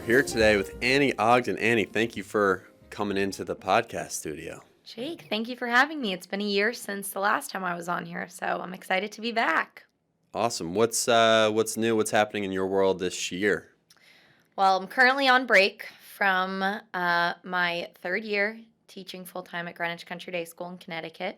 here today with Annie Ogden. Annie, thank you for coming into the podcast studio. Jake, thank you for having me. It's been a year since the last time I was on here, so I'm excited to be back. Awesome. What's new? What's happening in your world this year? Well, I'm currently on break from my third year teaching full-time at Greenwich Country Day School in Connecticut,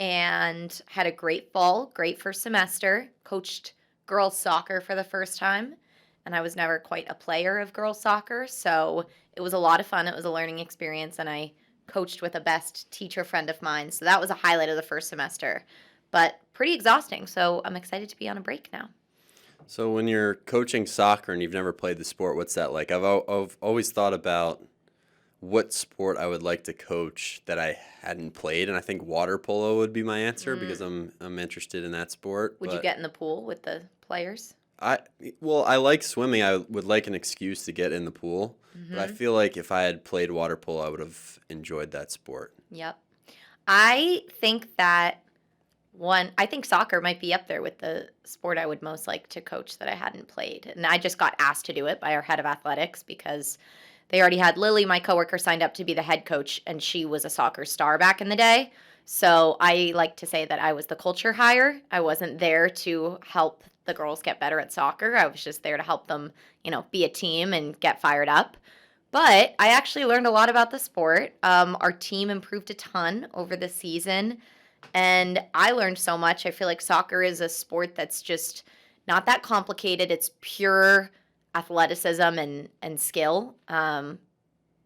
and had a great fall, great first semester, coached girls soccer for the first time, and I was never quite a player of girls soccer, so it was a lot of fun. It was a learning experience, and I coached with a best teacher friend of mine, so that was a highlight of the first semester, but pretty exhausting, so I'm excited to be on a break now. So when you're coaching soccer and you've never played the sport, what's that like? I've always thought about what sport I would like to coach that I hadn't played, and I think water polo would be my answer because I'm interested in that sport. Would you get in the pool with the players? I like swimming. I would like an excuse to get in the pool, but I feel like if I had played water polo, I would have enjoyed that sport. Yep. I think soccer might be up there with the sport I would most like to coach that I hadn't played. And I just got asked to do it by our head of athletics because they already had Lily, my coworker, signed up to be the head coach, and she was a soccer star back in the day. So I like to say that I was the culture hire. I wasn't there to help the girls get better at soccer. I was just there to help them, be a team and get fired up. But I actually learned a lot about the sport. Our team improved a ton over the season, and I learned so much. I feel like soccer is a sport that's just not that complicated. It's pure athleticism and skill.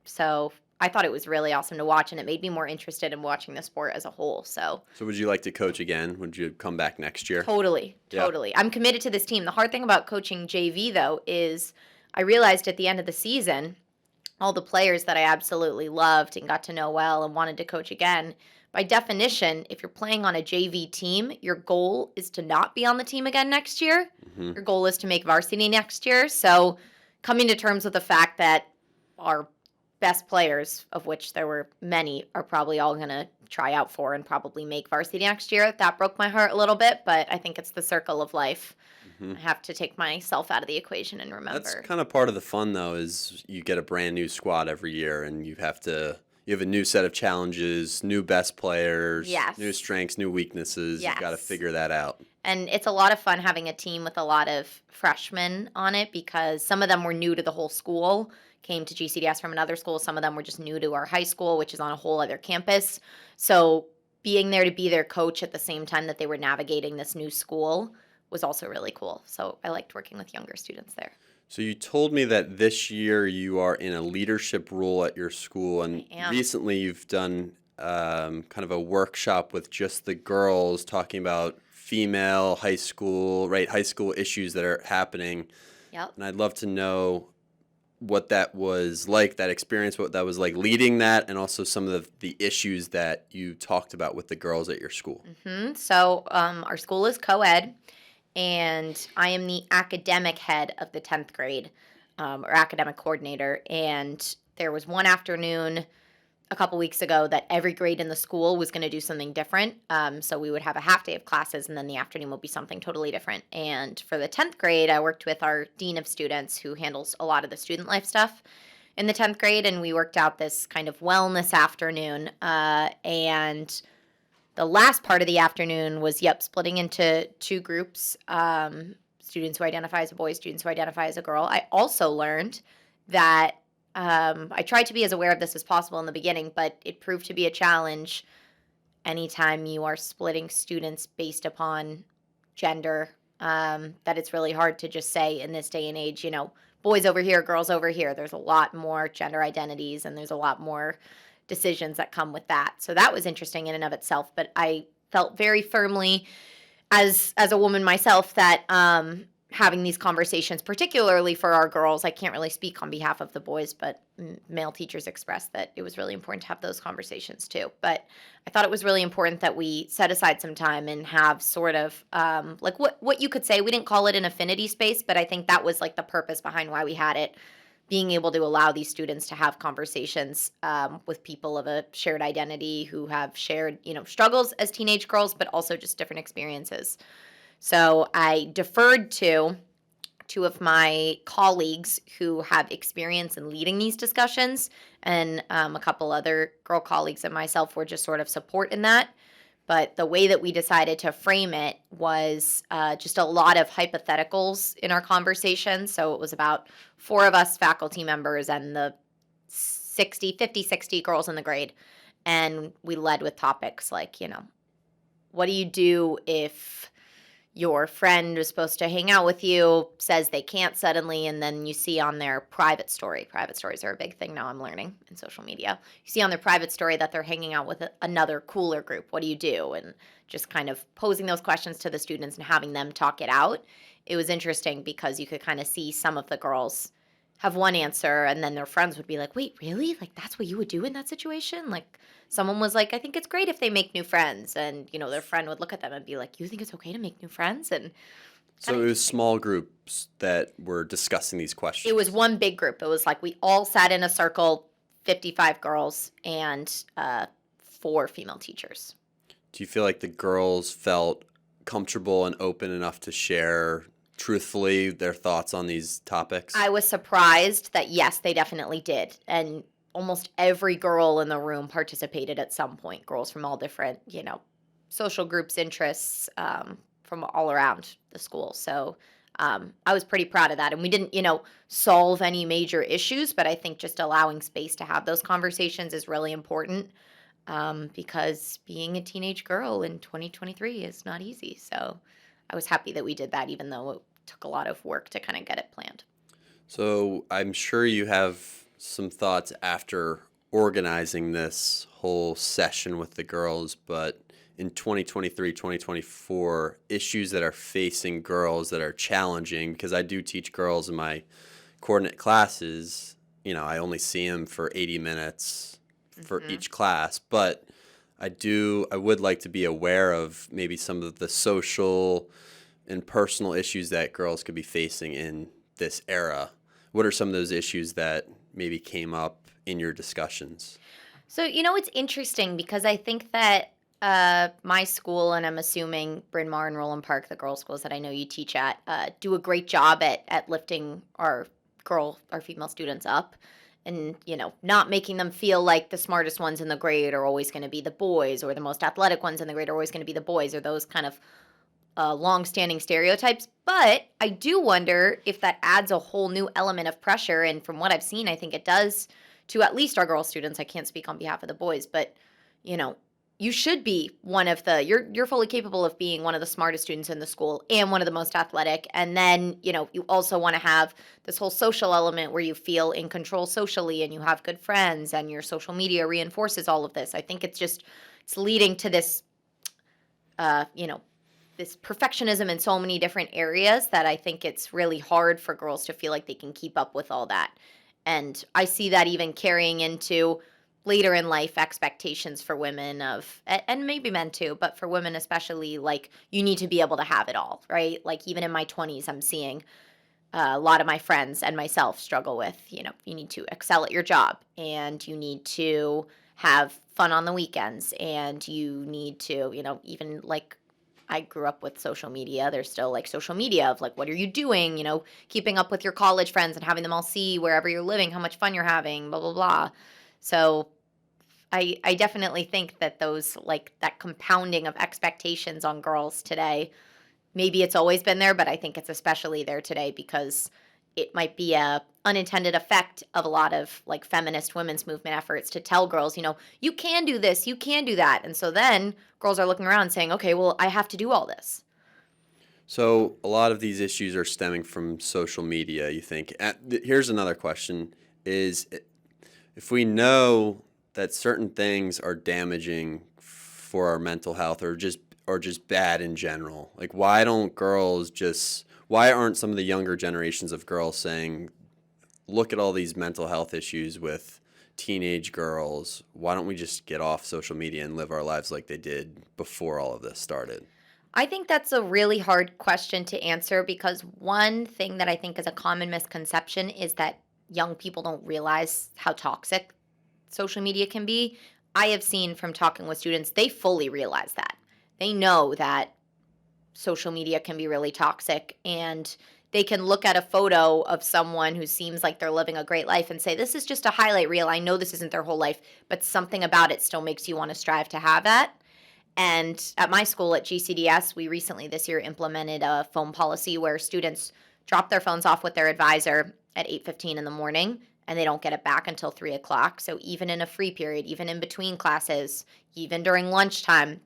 So I thought it was really awesome to watch, and it made me more interested in watching the sport as a whole. So would you like to coach again? Would you come back next year? Totally. I'm committed to this team. The hard thing about coaching JV, though, is I realized at the end of the season, all the players that I absolutely loved and got to know well and wanted to coach again, by definition, if you're playing on a JV team, your goal is to not be on the team again next year. Your goal is to make varsity next year. So coming to terms with the fact that our best players, of which there were many, are probably all going to try out for and probably make varsity next year, that broke my heart a little bit, but I think it's the circle of life. I have to take myself out of the equation and remember. That's kind of part of the fun, though, is you get a brand new squad every year, and you have a new set of challenges, new best players, new strengths, new weaknesses. You've got to figure that out. And it's a lot of fun having a team with a lot of freshmen on it because some of them were new to the whole school, came to GCDS from another school. Some of them were just new to our high school, which is on a whole other campus. So being there to be their coach at the same time that they were navigating this new school was also really cool. So I liked working with younger students there. So you told me that this year you are in a leadership role at your school, and recently you've done kind of a workshop with just the girls talking about female high school issues that are happening. Yep. And I'd love to know what that was like, that experience, what that was like leading that, and also some of the issues that you talked about with the girls at your school. So our school is co-ed, and I am the academic head of the 10th grade, or academic coordinator. And there was one afternoon a couple weeks ago that every grade in the school was going to do something different. So we would have a half day of classes, and then the afternoon would be something totally different. And for the 10th grade, I worked with our dean of students who handles a lot of the student life stuff in the 10th grade, and we worked out this kind of wellness afternoon. And the last part of the afternoon was, splitting into two groups, students who identify as a boy, students who identify as a girl. I also learned that I tried to be as aware of this as possible in the beginning, but it proved to be a challenge anytime you are splitting students based upon gender, that it's really hard to just say in this day and age, boys over here, girls over here. There's a lot more gender identities, and there's a lot more decisions that come with that. So that was interesting in and of itself, but I felt very firmly as a woman myself that having these conversations, particularly for our girls, I can't really speak on behalf of the boys, but male teachers expressed that it was really important to have those conversations too. But I thought it was really important that we set aside some time and have sort of like what you could say, we didn't call it an affinity space, but I think that was like the purpose behind why we had it, being able to allow these students to have conversations with people of a shared identity who have shared, struggles as teenage girls, but also just different experiences. So I deferred to two of my colleagues who have experience in leading these discussions, and a couple other girl colleagues and myself were just sort of support in that. But the way that we decided to frame it was just a lot of hypotheticals in our conversation. So it was about four of us faculty members and the 60 girls in the grade. And we led with topics like, what do you do if your friend was supposed to hang out with you, says they can't suddenly, and then you see on their private story. Private stories are a big thing now, I'm learning, in social media. You see on their private story that they're hanging out with another cooler group. What do you do? And just kind of posing those questions to the students and having them talk it out. It was interesting because you could kind of see some of the girls have one answer, and then their friends would be like, wait, really? Like, that's what you would do in that situation? Like, someone was like, I think it's great if they make new friends. And, their friend would look at them and be like, you think it's okay to make new friends? And so it was small groups that were discussing these questions. It was one big group. It was like we all sat in a circle, 55 girls and 4 female teachers. Do you feel like the girls felt comfortable and open enough to share truthfully their thoughts on these topics? I was surprised that, yes, they definitely did. And almost every girl in the room participated at some point. Girls from all different, social groups, interests, from all around the school. So I was pretty proud of that. And we didn't, solve any major issues, but I think just allowing space to have those conversations is really important because being a teenage girl in 2023 is not easy. So I was happy that we did that, even though it took a lot of work to kind of get it planned. So I'm sure you have some thoughts after organizing this whole session with the girls, but in 2023, 2024, issues that are facing girls that are challenging, because I do teach girls in my coordinate classes, I only see them for 80 minutes for each class, but I would like to be aware of maybe some of the social and personal issues that girls could be facing in this era. What are some of those issues that maybe came up in your discussions? So, it's interesting because I think that my school, and I'm assuming Bryn Mawr and Roland Park, the girls' schools that I know you teach at, do a great job at lifting our female students up. And, not making them feel like the smartest ones in the grade are always going to be the boys, or the most athletic ones in the grade are always going to be the boys, or those kind of long-standing stereotypes. But I do wonder if that adds a whole new element of pressure. And from what I've seen, I think it does to at least our girl students. I can't speak on behalf of the boys, but, you should be you're fully capable of being one of the smartest students in the school and one of the most athletic. And then, you also want to have this whole social element where you feel in control socially and you have good friends and your social media reinforces all of this. I think it's leading to this, this perfectionism in so many different areas that I think it's really hard for girls to feel like they can keep up with all that. And I see that even carrying into later in life expectations for women and maybe men too, but for women especially, like you need to be able to have it all, right? Like even in my 20s, I'm seeing a lot of my friends and myself struggle with, you need to excel at your job and you need to have fun on the weekends and you need to, even like I grew up with social media. There's still like social media of like, what are you doing? Keeping up with your college friends and having them all see wherever you're living, how much fun you're having, blah, blah, blah. So I definitely think that those like that compounding of expectations on girls today, maybe it's always been there, but I think it's especially there today because it might be a unintended effect of a lot of like feminist women's movement efforts to tell girls, you can do this, you can do that. And so then girls are looking around saying, okay, well, I have to do all this. So a lot of these issues are stemming from social media, you think. Here's another question is if we know that certain things are damaging for our mental health or just bad in general, like why aren't some of the younger generations of girls saying, look at all these mental health issues with teenage girls, why don't we just get off social media and live our lives like they did before all of this started? I think that's a really hard question to answer because one thing that I think is a common misconception is that young people don't realize how toxic social media can be. I have seen from talking with students, they fully realize that. They know that social media can be really toxic and they can look at a photo of someone who seems like they're living a great life and say, this is just a highlight reel. I know this isn't their whole life, but something about it still makes you want to strive to have that. And at my school at GCDS, we recently this year implemented a phone policy where students drop their phones off with their advisor at 8:15 in the morning, and they don't get it back until 3 o'clock. So even in a free period, even in between classes, even during lunchtime,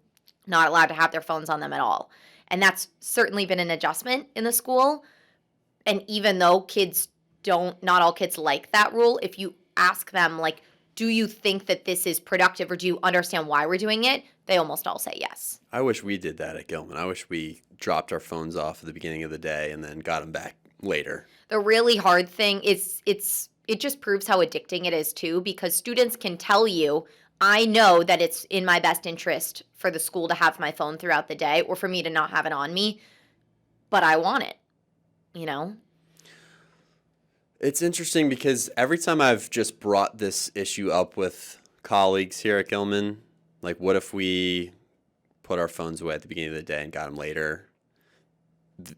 not allowed to have their phones on them at all. And that's certainly been an adjustment in the school. And even though not all kids like that rule, if you ask them, like, do you think that this is productive or do you understand why we're doing it? They almost all say yes. I wish we did that at Gilman. I wish we dropped our phones off at the beginning of the day and then got them back later. The really hard thing is it just proves how addicting it is too, because students can tell you, I know that it's in my best interest for the school to have my phone throughout the day or for me to not have it on me, but I want it, you know? It's interesting because every time I've just brought this issue up with colleagues here at Gilman, like what if we put our phones away at the beginning of the day and got them later?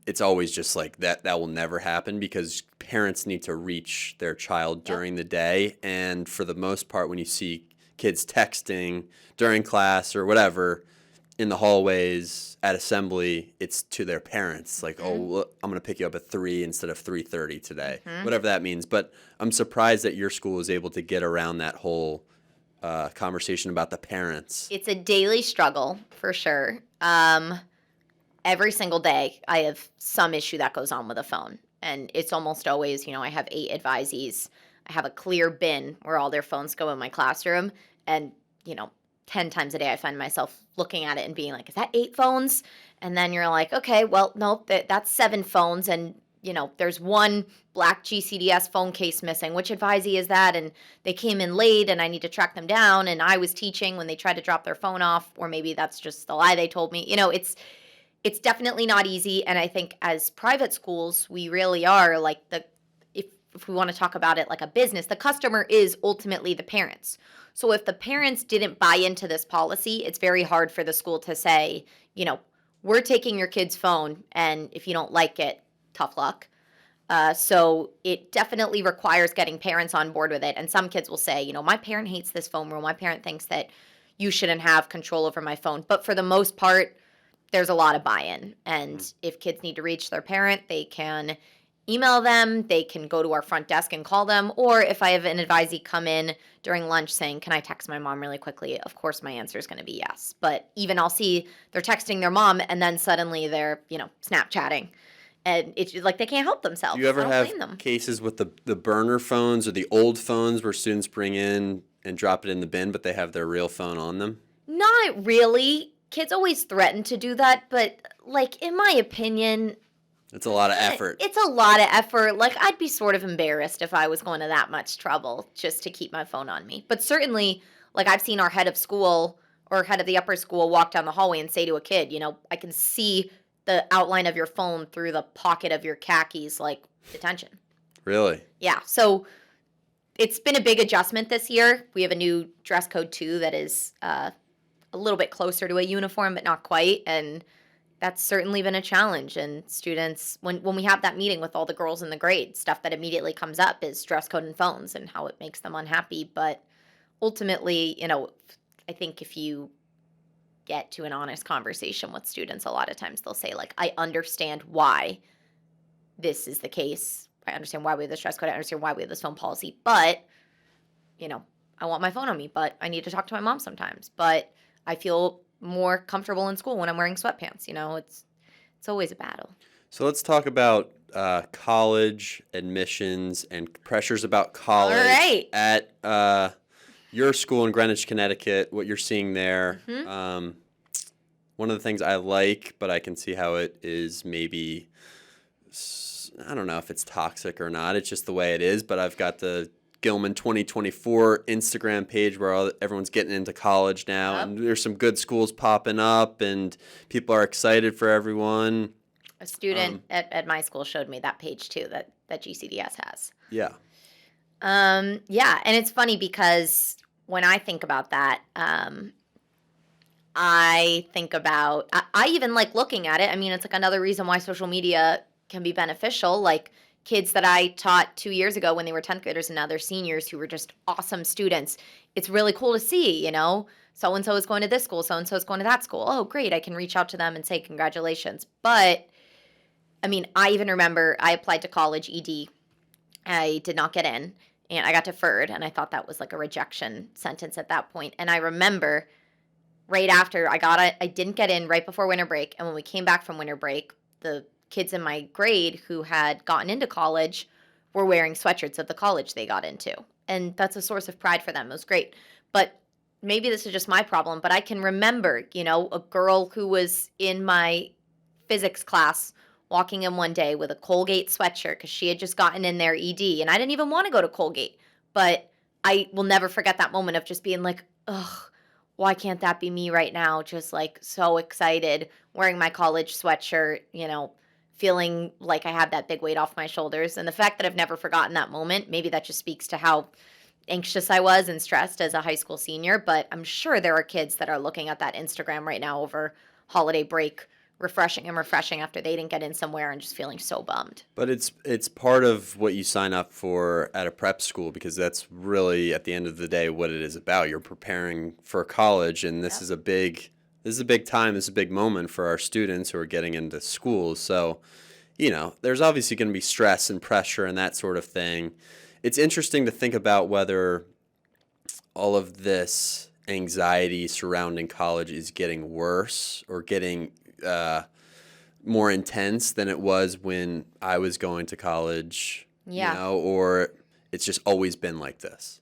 It's always just like that will never happen because parents need to reach their child during the day. And for the most part, when you see kids texting during class or whatever in the hallways at assembly, it's to their parents. Like, oh, I'm going to pick you up at 3 instead of 3:30 today, whatever that means. But I'm surprised that your school was able to get around that whole conversation about the parents. It's a daily struggle for sure. Every single day, I have some issue that goes on with a phone. And it's almost always, I have 8 advisees. I have a clear bin where all their phones go in my classroom. And, 10 times a day, I find myself looking at it and being like, is that 8 phones? And then you're like, okay, well, no, that's 7 phones. And, there's one black GCDS phone case missing. Which advisee is that? And they came in late and I need to track them down. And I was teaching when they tried to drop their phone off. Or maybe that's just the lie they told me. It's definitely not easy, and I think as private schools, we really are like if we want to talk about it like a business, the customer is ultimately the parents. So if the parents didn't buy into this policy, it's very hard for the school to say, we're taking your kid's phone, and if you don't like it, tough luck. So it definitely requires getting parents on board with it, and some kids will say, my parent hates this phone rule. My parent thinks that you shouldn't have control over my phone. But for the most part, there's a lot of buy-in. And if kids need to reach their parent, they can email them, they can go to our front desk and call them, or if I have an advisee come in during lunch saying, can I text my mom really quickly? Of course, my answer is going to be yes. But even I'll see they're texting their mom and then suddenly they're, Snapchatting. And it's like they can't help themselves. Do you ever have cases with the burner phones or the old phones where students bring in and drop it in the bin, but they have their real phone on them? Not really. Kids always threaten to do that, but, in my opinion... It's a lot of effort. It's a lot of effort. I'd be sort of embarrassed if I was going to that much trouble just to keep my phone on me. But certainly, I've seen our head of school or head of the upper school walk down the hallway and say to a kid, I can see the outline of your phone through the pocket of your khakis, detention. Really? Yeah. So it's been a big adjustment this year. We have a new dress code, too, that is... a little bit closer to a uniform, but not quite. And that's certainly been a challenge. And students, when we have that meeting with all the girls in the grade, stuff that immediately comes up is dress code and phones and how it makes them unhappy. But ultimately, I think if you get to an honest conversation with students, a lot of times they'll say, I understand why this is the case. I understand why we have this dress code. I understand why we have this phone policy. But, I want my phone on me, but I need to talk to my mom sometimes. But I feel more comfortable in school when I'm wearing sweatpants. It's always a battle. So let's talk about college admissions and pressures about college at your school in Greenwich, Connecticut, what you're seeing there. One of the things I like, but I can see how it is maybe, I don't know if it's toxic or not. It's just the way it is, but I've got the Gilman 2024 Instagram page where everyone's getting into college now, and there's some good schools popping up, and people are excited for everyone. A student at my school showed me that page too that GCDS has. Yeah. Yeah, and it's funny because when I think about that, I think about I even like looking at it. I mean, it's another reason why social media can be beneficial. Like kids that I taught 2 years ago when they were 10th graders and now they're seniors who were just awesome students. It's really cool to see, so and so is going to this school, so and so is going to that school. Oh, great. I can reach out to them and say congratulations. But I mean, I even remember I applied to college ED. I did not get in and I got deferred. And I thought that was like a rejection sentence at that point. And I remember right after I didn't get in right before winter break. And when we came back from winter break, the kids in my grade who had gotten into college were wearing sweatshirts of the college they got into. And that's a source of pride for them. It was great. But maybe this is just my problem, but I can remember, a girl who was in my physics class walking in one day with a Colgate sweatshirt because she had just gotten in their ED. And I didn't even want to go to Colgate. But I will never forget that moment of just being like, ugh, why can't that be me right now? Just like so excited, wearing my college sweatshirt, feeling like I have that big weight off my shoulders. And the fact that I've never forgotten that moment, maybe that just speaks to how anxious I was and stressed as a high school senior. But I'm sure there are kids that are looking at that Instagram right now over holiday break, refreshing after they didn't get in somewhere and just feeling so bummed. But it's part of what you sign up for at a prep school, because that's really at the end of the day what it is about. You're preparing for college, and this is a big time, this is a big moment for our students who are getting into schools. So, there's obviously going to be stress and pressure and that sort of thing. It's interesting to think about whether all of this anxiety surrounding college is getting worse or getting more intense than it was when I was going to college, or it's just always been like this.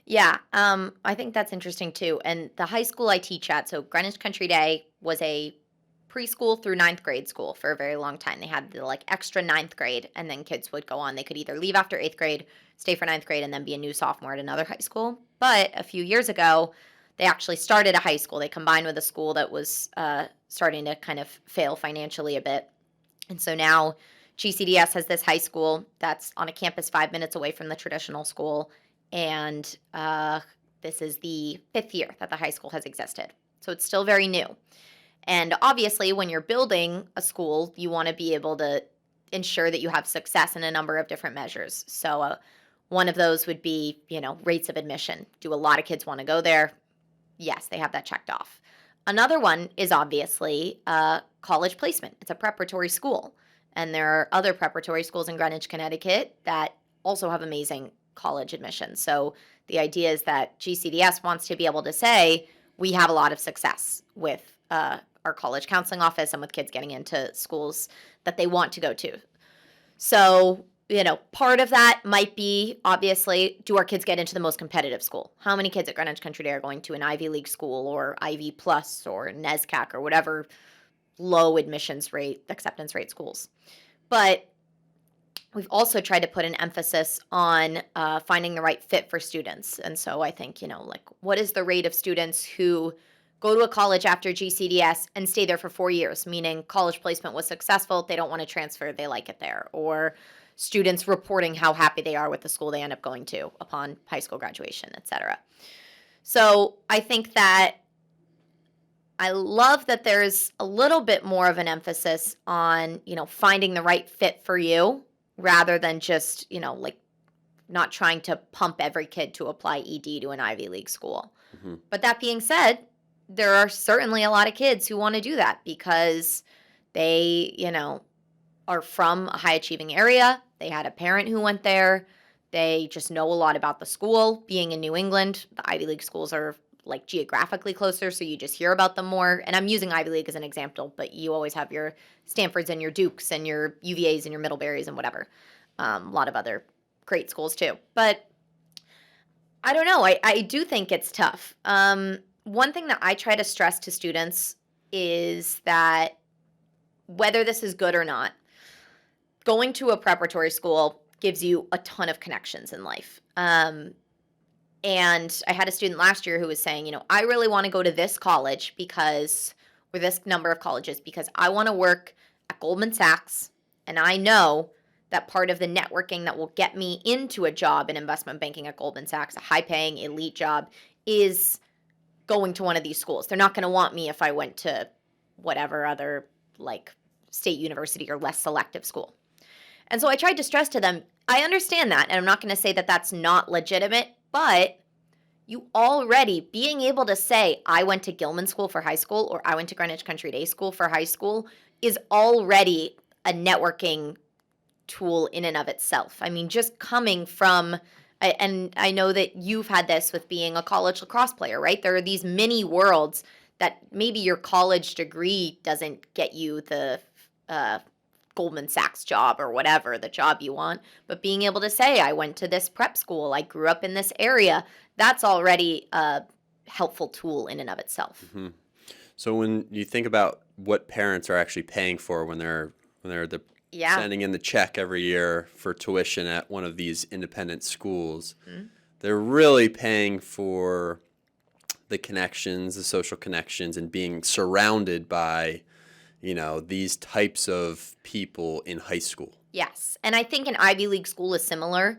Yeah, I think that's interesting too. And the high school I teach at, so Greenwich Country Day was a preschool through ninth grade school for a very long time. They had the extra ninth grade, and then kids would go on. They could either leave after eighth grade, stay for ninth grade, and then be a new sophomore at another high school. But a few years ago, they actually started a high school. They combined with a school that was starting to kind of fail financially a bit. And so now GCDS has this high school that's on a campus 5 minutes away from the traditional school. And this is the 5th year that the high school has existed. So it's still very new. And obviously, when you're building a school, you want to be able to ensure that you have success in a number of different measures. So one of those would be, rates of admission. Do a lot of kids want to go there? Yes, they have that checked off. Another one is obviously college placement. It's a preparatory school. And there are other preparatory schools in Greenwich, Connecticut that also have amazing college admissions. So the idea is that GCDS wants to be able to say, we have a lot of success with our college counseling office and with kids getting into schools that they want to go to. So, part of that might be, obviously, do our kids get into the most competitive school? How many kids at Greenwich Country Day are going to an Ivy League school or Ivy Plus or NESCAC or whatever low acceptance rate schools? But we've also tried to put an emphasis on finding the right fit for students. And so I think, what is the rate of students who go to a college after GCDS and stay there for 4 years, meaning college placement was successful, they don't want to transfer, they like it there, or students reporting how happy they are with the school they end up going to upon high school graduation, etc. So I think that I love that there's a little bit more of an emphasis on, finding the right fit for you rather than just, not trying to pump every kid to apply ED to an Ivy League school. Mm-hmm. But that being said, there are certainly a lot of kids who want to do that because they, are from a high achieving area. They had a parent who went there. They just know a lot about the school. Being in New England, the Ivy League schools are geographically closer, so you just hear about them more. And I'm using Ivy League as an example, but you always have your Stanfords and your Dukes and your UVAs and your Middleburys and whatever. A lot of other great schools too. But I don't know. I do think it's tough. One thing that I try to stress to students is that whether this is good or not, going to a preparatory school gives you a ton of connections in life. And I had a student last year who was saying, I really want to go to this college or this number of colleges because I want to work at Goldman Sachs. And I know that part of the networking that will get me into a job in investment banking at Goldman Sachs, a high paying elite job, is going to one of these schools. They're not going to want me if I went to whatever other state university or less selective school. And so I tried to stress to them, I understand that, and I'm not going to say that that's not legitimate, but you already being able to say, I went to Gilman School for high school or I went to Greenwich Country Day School for high school is already a networking tool in and of itself. I mean, just coming from, and I know that you've had this with being a college lacrosse player, right? There are these mini worlds that maybe your college degree doesn't get you the uh, Goldman Sachs job or whatever, the job you want, but being able to say, I went to this prep school, I grew up in this area, that's already a helpful tool in and of itself. Mm-hmm. So when you think about what parents are actually paying for when they're sending in the check every year for tuition at one of these independent schools, they're really paying for the connections, the social connections, and being surrounded by, these types of people in high school. Yes. And I think an Ivy League school is similar,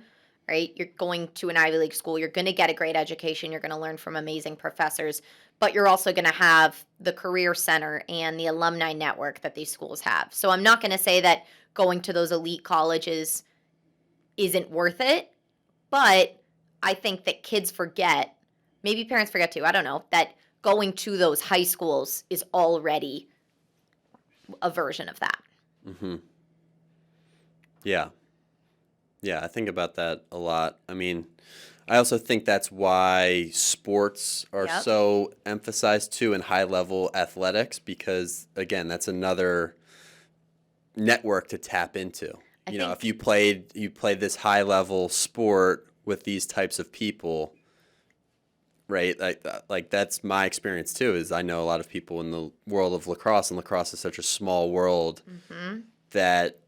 right? You're going to an Ivy League school, you're going to get a great education, you're going to learn from amazing professors, but you're also going to have the career center and the alumni network that these schools have. So I'm not going to say that going to those elite colleges isn't worth it, but I think that kids forget, maybe parents forget too, I don't know, that going to those high schools is already a version of that. Mm-hmm. Yeah. Yeah, I think about that a lot. I mean, I also think that's why sports are so emphasized too in high-level athletics because, again, that's another network to tap into. If you played this high-level sport with these types of people, right? Like that's my experience too. Is I know a lot of people in the world of lacrosse, and lacrosse is such a small world that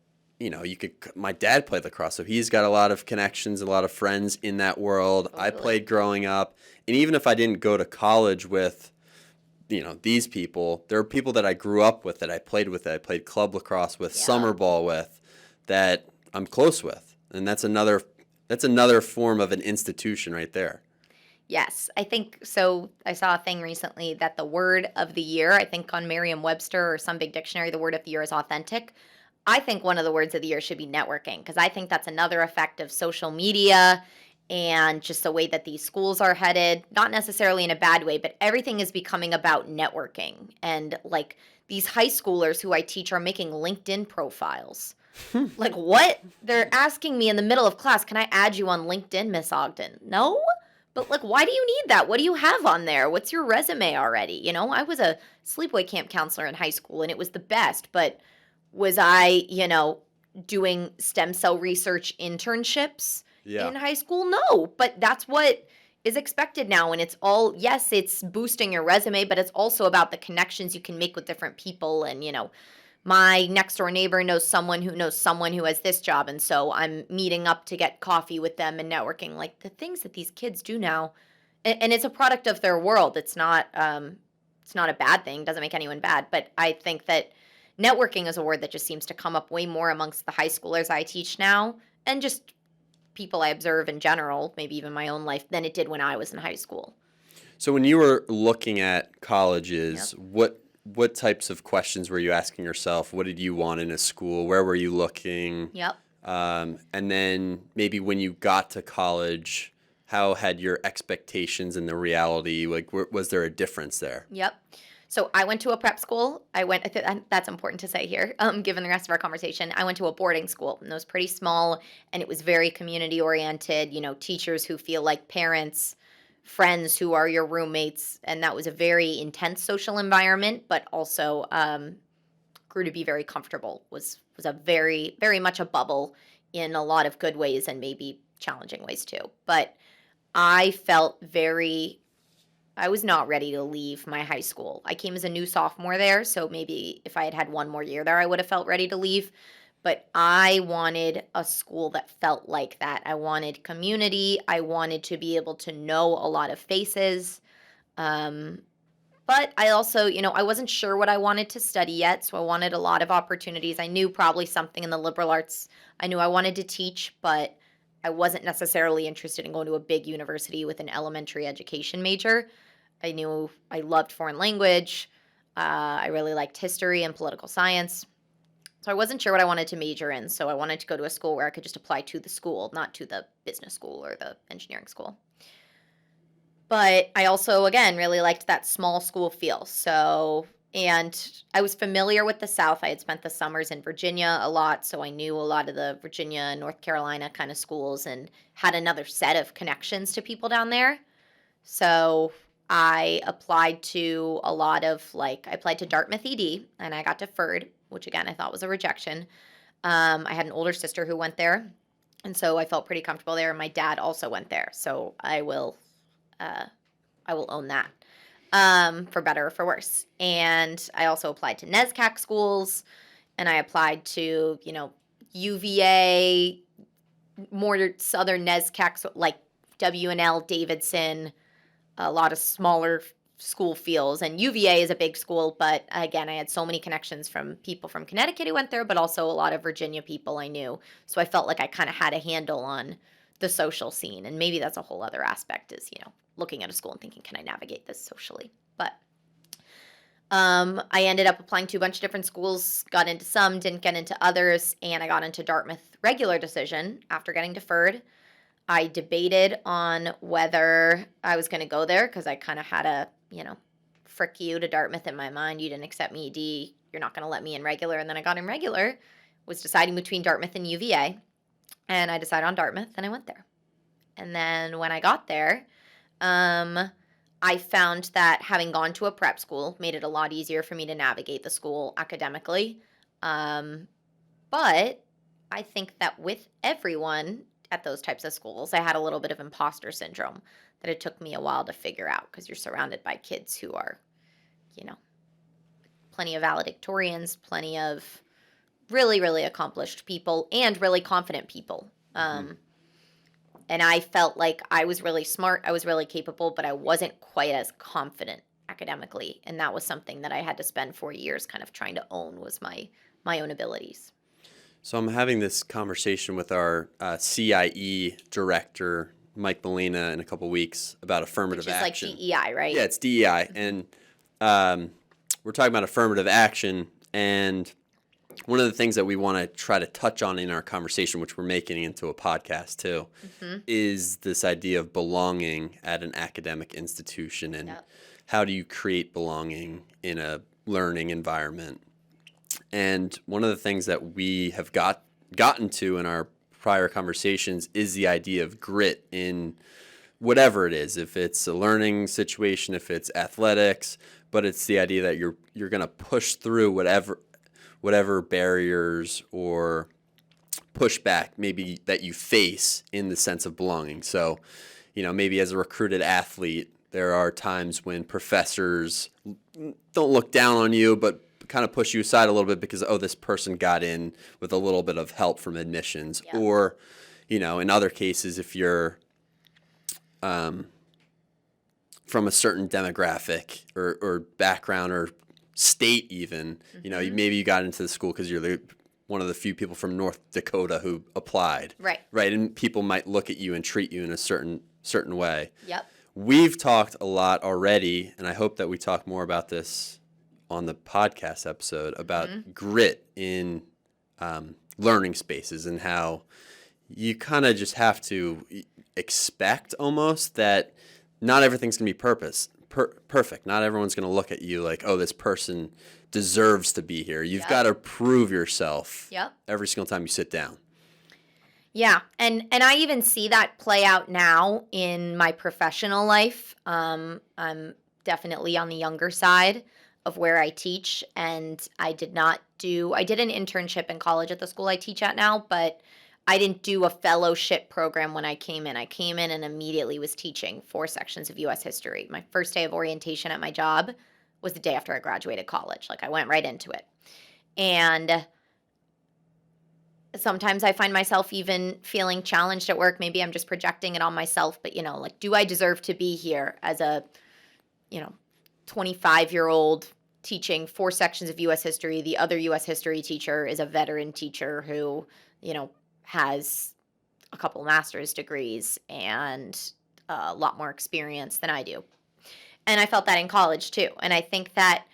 my dad played lacrosse, so he's got a lot of connections, a lot of friends in that world. Totally. I played growing up, and even if I didn't go to college with these people, there are people that I grew up with, that I played with, that I played club lacrosse with, summer ball with, that I'm close with, and that's another form of an institution right there. Yes, I think so. I saw a thing recently that the word of the year, I think on Merriam-Webster or some big dictionary, the word of the year is authentic. I think one of the words of the year should be networking, because I think that's another effect of social media and just the way that these schools are headed, not necessarily in a bad way, but everything is becoming about networking. And like these high schoolers who I teach are making LinkedIn profiles. Like what? They're asking me in the middle of class, can I add you on LinkedIn, Miss Ogden? No? But like, why do you need that? What do you have on there? What's your resume already? I was a sleepaway camp counselor in high school and it was the best, but was I, doing stem cell research internships in high school? No, but that's what is expected now. And it's all, yes, it's boosting your resume, but it's also about the connections you can make with different people. And, my next door neighbor knows someone who has this job. And so I'm meeting up to get coffee with them and networking. Like the things that these kids do now, and it's a product of their world. It's not a bad thing. Doesn't make anyone bad. But I think that networking is a word that just seems to come up way more amongst the high schoolers I teach now, and just people I observe in general, maybe even my own life, than it did when I was in high school. So when you were looking at colleges, what types of questions were you asking yourself? What did you want in a school? Where were you looking? Yep. And then maybe when you got to college, how had your expectations and the reality, like, was there a difference there? Yep. So I went to a prep school. That's important to say here, given the rest of our conversation. I went to a boarding school, and it was pretty small, and it was very community oriented, teachers who feel like parents, friends who are your roommates, and that was a very intense social environment, but also grew to be very comfortable. Was a very, very much a bubble in a lot of good ways and maybe challenging ways too. But I was not ready to leave my high school. I came as a new sophomore there, so maybe if I had had one more year there, I would have felt ready to leave. But I wanted a school that felt like that. I wanted community. I wanted to be able to know a lot of faces. But I also, I wasn't sure what I wanted to study yet, so I wanted a lot of opportunities. I knew probably something in the liberal arts. I knew I wanted to teach, but I wasn't necessarily interested in going to a big university with an elementary education major. I knew I loved foreign language. I really liked history and political science. So I wasn't sure what I wanted to major in, so I wanted to go to a school where I could just apply to the school, not to the business school or the engineering school. But I also, again, really liked that small school feel. So, and I was familiar with the South. I had spent the summers in Virginia a lot, so I knew a lot of the Virginia and North Carolina kind of schools and had another set of connections to people down there. So I applied to a lot of, like, I applied to Dartmouth ED and I got deferred, which again, I thought was a rejection. I had an older sister who went there. And so I felt pretty comfortable there. And my dad also went there. So uh, I will own that, for better or for worse. And I also applied to NESCAC schools, and I applied to, UVA, more southern NESCAC, like W&L, Davidson, a lot of smaller school feels. And UVA is a big school, but again, I had so many connections from people from Connecticut who went there, but also a lot of Virginia people I knew. So I felt like I kind of had a handle on the social scene. And maybe that's a whole other aspect is, looking at a school and thinking, can I navigate this socially? But I ended up applying to a bunch of different schools, got into some, didn't get into others, and I got into Dartmouth regular decision after getting deferred. I debated on whether I was going to go there because I kind of had a, frick you to Dartmouth in my mind. You didn't accept me ED. You're not going to let me in regular. And then I got in regular, was deciding between Dartmouth and UVA. And I decided on Dartmouth and I went there. And then when I got there, I found that having gone to a prep school made it a lot easier for me to navigate the school academically. But I think that with everyone at those types of schools, I had a little bit of imposter syndrome that it took me a while to figure out because you're surrounded by kids who are, plenty of valedictorians, plenty of really, really accomplished people and really confident people. And I felt like I was really smart, I was really capable, but I wasn't quite as confident academically. And that was something that I had to spend 4 years kind of trying to own was my own abilities. So I'm having this conversation with our CIE director, Mike Molina, in a couple weeks about affirmative action. Which is like DEI, right? Yeah, it's DEI. And we're talking about affirmative action. And one of the things that we want to try to touch on in our conversation, which we're making into a podcast too, is this idea of belonging at an academic institution and how do you create belonging in a learning environment. And one of the things that we have gotten to in our prior conversations is the idea of grit in whatever it is, if it's a learning situation, if it's athletics, but it's the idea that you're going to push through whatever barriers or pushback maybe that you face in the sense of belonging. So, maybe as a recruited athlete, there are times when professors don't look down on you, but kind of push you aside a little bit because, this person got in with a little bit of help from admissions. Yep. Or, in other cases, if you're from a certain demographic or background or state even, maybe you got into the school because you're one of the few people from North Dakota who applied. Right. And people might look at you and treat you in a certain way. Yep. We've talked a lot already, and I hope that we talk more about this on the podcast episode about grit in learning spaces and how you kind of just have to expect almost that not everything's going to be perfect. Not everyone's going to look at you like, this person deserves to be here. You've got to prove yourself every single time you sit down. Yeah, and I even see that play out now in my professional life. I'm definitely on the younger side of where I teach, and I did an internship in college at the school I teach at now, but I didn't do a fellowship program when I came in. I came in and immediately was teaching 4 sections of U.S. history. My first day of orientation at my job was the day after I graduated college. Like, I went right into it. And sometimes I find myself even feeling challenged at work. Maybe I'm just projecting it on myself, but, do I deserve to be here as a, 25-year-old teaching 4 sections of U.S. history? The other U.S. history teacher is a veteran teacher who, has a couple master's degrees and a lot more experience than I do. And I felt that in college too. And I think that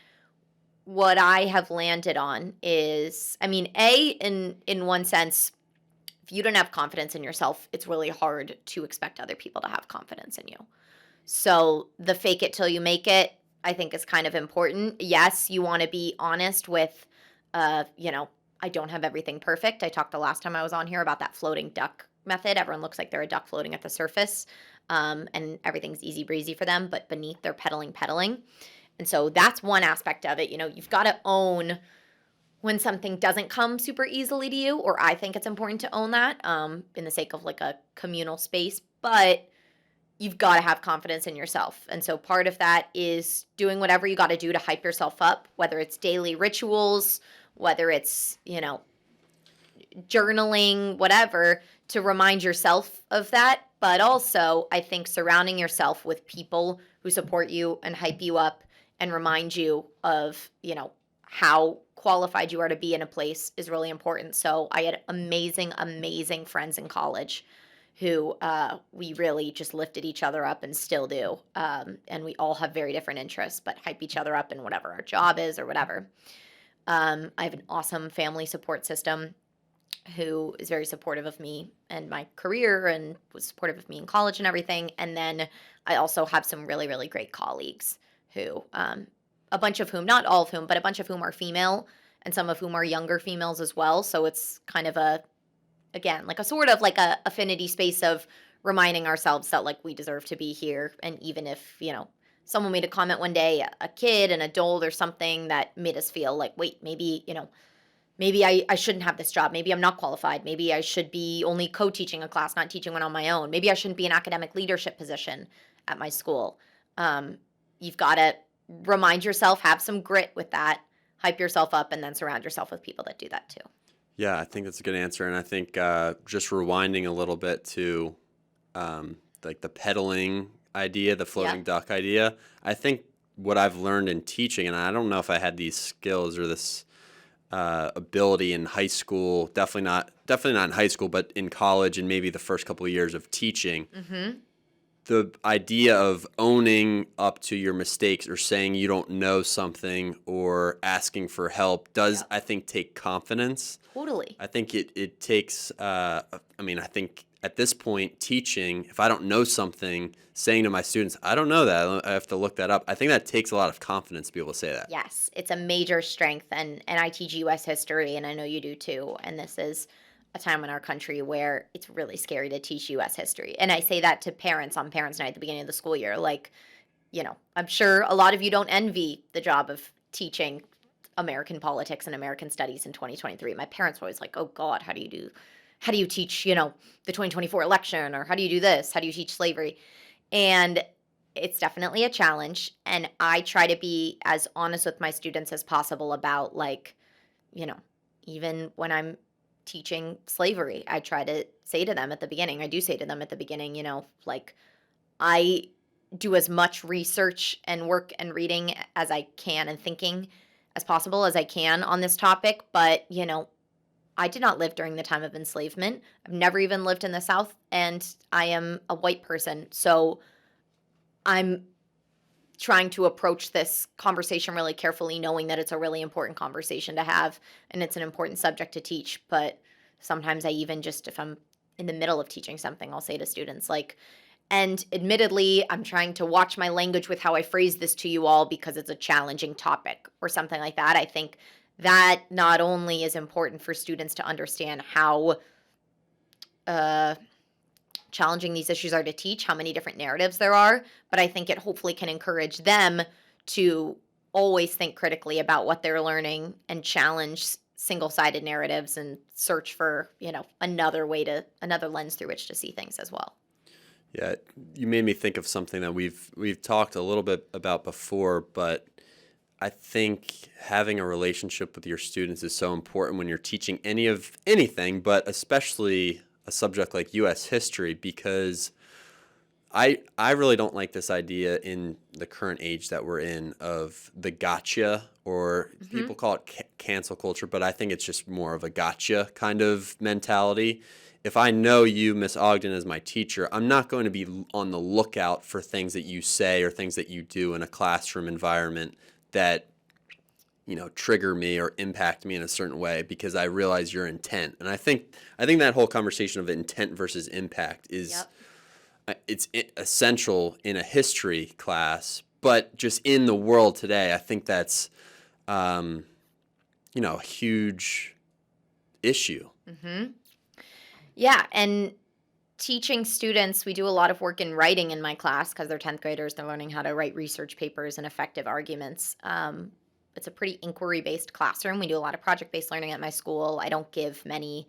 what I have landed on is, I mean, in one sense, if you don't have confidence in yourself, it's really hard to expect other people to have confidence in you. So the fake it till you make it, I think is kind of important. Yes, you want to be honest with, you know, I don't have everything perfect. I talked the last time I was on here about that floating duck method. Everyone looks like they're a duck floating at the surface, and everything's easy breezy for them, but beneath they're pedaling. And so that's one aspect of it. You know, you've got to own when something doesn't come super easily to you, or I think it's important to own that, in the sake of like a communal space. But you've got to have confidence in yourself. And so part of that is doing whatever you got to do to hype yourself up, whether it's daily rituals, whether it's, you know, journaling, whatever, to remind yourself of that. But also, I think surrounding yourself with people who support you and hype you up and remind you of, you know, how qualified you are to be in a place is really important. So I had amazing, amazing friends in college who we really just lifted each other up and still do. And we all have very different interests, but hype each other up in whatever our job is or whatever. I have an awesome family support system who is very supportive of me and my career and was supportive of me in college and everything. And then I also have some really, really great colleagues who, a bunch of whom, not all of whom, but a bunch of whom are female and some of whom are younger females as well. So it's kind of again, like a sort of like a affinity space of reminding ourselves that like we deserve to be here. And even if, you know, someone made a comment one day, a kid, an adult or something that made us feel like, wait, maybe, you know, maybe I shouldn't have this job. Maybe I'm not qualified. Maybe I should be only co-teaching a class, not teaching one on my own. Maybe I shouldn't be in academic leadership position at my school. You've got to remind yourself, have some grit with that, hype yourself up, and then surround yourself with people that do that too. Yeah, I think that's a good answer. And I think just rewinding a little bit to like the pedaling idea, the floating duck idea, I think what I've learned in teaching, and I don't know if I had these skills or this ability in high school, definitely not in high school, but in college and maybe the first couple of years of teaching. Mm-hmm. The idea of owning up to your mistakes or saying you don't know something or asking for help does, I think, take confidence. Totally. I think it takes, I think at this point, teaching, if I don't know something, saying to my students, I don't know that, I have to look that up. I think that takes a lot of confidence to be able to say that. Yes, it's a major strength. And I teach U.S. history, and I know you do too. And this is a time in our country where it's really scary to teach U.S. history. And I say that to parents on Parents' Night at the beginning of the school year. Like, you know, I'm sure a lot of you don't envy the job of teaching American politics and American studies in 2023. My parents were always like, oh God, how do you teach, you know, the 2024 election, or how do you do this? How do you teach slavery? And it's definitely a challenge. And I try to be as honest with my students as possible about, like, you know, even when I'm teaching slavery, I try to say to them at the beginning, I do say to them at the beginning, you know, like, I do as much research and work and reading as I can and thinking as possible as I can on this topic. But, you know, I did not live during the time of enslavement. I've never even lived in the South, and I am a white person. So I'm trying to approach this conversation really carefully, knowing that it's a really important conversation to have and it's an important subject to teach. But sometimes I even just, if I'm in the middle of teaching something, I'll say to students, like, and admittedly, I'm trying to watch my language with how I phrase this to you all because it's a challenging topic or something like that. I think that not only is important for students to understand how challenging these issues are to teach, how many different narratives there are, but I think it hopefully can encourage them to always think critically about what they're learning and challenge single-sided narratives and search for, you know, another lens through which to see things as well. Yeah, you made me think of something that we've talked a little bit about before, but I think having a relationship with your students is so important when you're teaching anything, but especially a subject like U.S. history, because I really don't like this idea in the current age that we're in of the gotcha, or people call it cancel culture, but I think it's just more of a gotcha kind of mentality. If I know you, Miss Ogden, as my teacher, I'm not going to be on the lookout for things that you say or things that you do in a classroom environment that trigger me or impact me in a certain way because I realize your intent. And I think that whole conversation of intent versus impact is Yep. It's essential in a history class, but just in the world today, I think that's a huge issue. Mm-hmm. Yeah, and teaching students, we do a lot of work in writing in my class because they're 10th graders. They're learning how to write research papers and effective arguments. It's a pretty inquiry-based classroom. We do a lot of project-based learning at my school. I don't give any